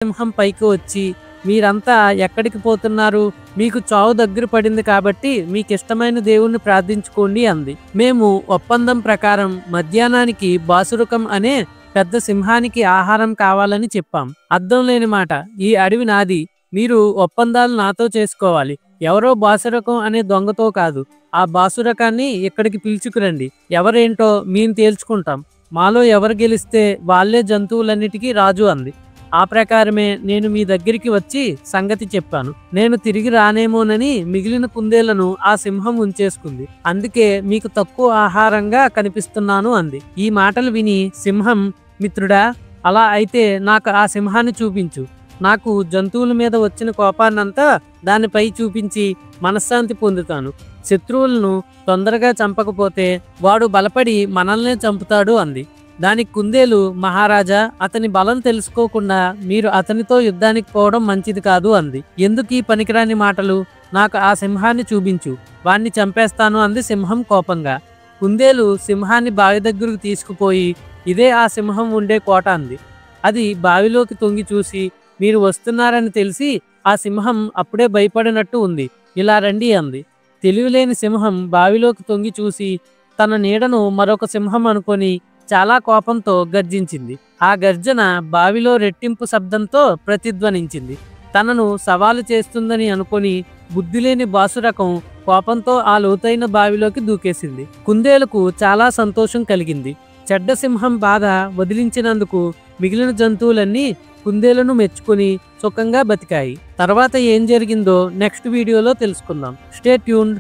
సింహం పైకి వచ్చి, మీరంతా ఎక్కడికి పోతున్నారు? మీకు చావు దగ్గర పడింది కాబట్టి మీకిష్టమైన దేవుణ్ణి ప్రార్థించుకోండి అంది. మేము ఒప్పందం ప్రకారం మధ్యాహ్నానికి బాసురకం అనే పెద్ద సింహానికి ఆహారం కావాలని చెప్పాం. అర్థం లేని మాట, ఈ అడవి నాది, మీరు ఒప్పందాలు నాతో చేసుకోవాలి. ఎవరో బాసురకం అనే దొంగతో కాదు. ఆ బాసురకాన్ని ఇక్కడికి పిలుచుకురండి. ఎవరేంటో మేము తేల్చుకుంటాం. మాలో ఎవరు గెలిస్తే వాళ్ళే జంతువులన్నిటికీ రాజు అంది. ఆ ప్రకారమే నేను మీ దగ్గరికి వచ్చి సంగతి చెప్పాను. నేను తిరిగి రానేమోనని మిగిలిన కుందేళ్లను ఆ సింహం ఉంచేసుకుంది. అందుకే మీకు తక్కువ ఆహారంగా కనిపిస్తున్నాను అంది. ఈ మాటలు విని సింహం, మిత్రుడా, అలా అయితే నాకు ఆ సింహాన్ని చూపించు. నాకు జంతువుల మీద వచ్చిన కోపాన్నంతా దానిపై చూపించి మనశ్శాంతి పొందుతాను. శత్రువులను తొందరగా చంపకపోతే వాడు బలపడి మనల్నే చంపుతాడు అంది. దానికి కుందేలు, మహారాజా, అతని బలం తెలుసుకోకుండా మీరు అతనితో యుద్ధానికి పోవడం మంచిది కాదు అంది. ఎందుకీ పనికిరాని మాటలు? నాకు ఆ సింహాన్ని చూపించు, వాణ్ణి చంపేస్తాను అంది సింహం కోపంగా. కుందేలు సింహాన్ని బావి దగ్గరకు తీసుకుపోయి, ఇదే ఆ సింహం ఉండే కోట అంది. అది బావిలోకి తొంగి చూసి, మీరు వస్తున్నారని తెలిసి ఆ సింహం అప్పుడే భయపడినట్టు ఉంది. ఇలా రండి అంది. తెలివిలేని సింహం బావిలోకి తొంగి చూసి తన నీడను మరొక సింహం అనుకొని చాలా కోపంతో గర్జించింది. ఆ గర్జన బావిలో రెట్టింపు శబ్దంతో ప్రతిధ్వనించింది. తనను సవాలు చేస్తుందని అనుకొని బుద్ధిలేని బాసురకం కోపంతో ఆ లోతైన బావిలోకి దూకేసింది. కుందేలుకు చాలా సంతోషం కలిగింది. చెడ్డ సింహం బాధ వదిలించినందుకు మిగిలిన జంతువులన్నీ కుందేలును మెచ్చుకొని సుఖంగా బతికాయి. తర్వాత ఏం జరిగిందో నెక్స్ట్ వీడియోలో తెలుసుకుందాం. Stay tuned.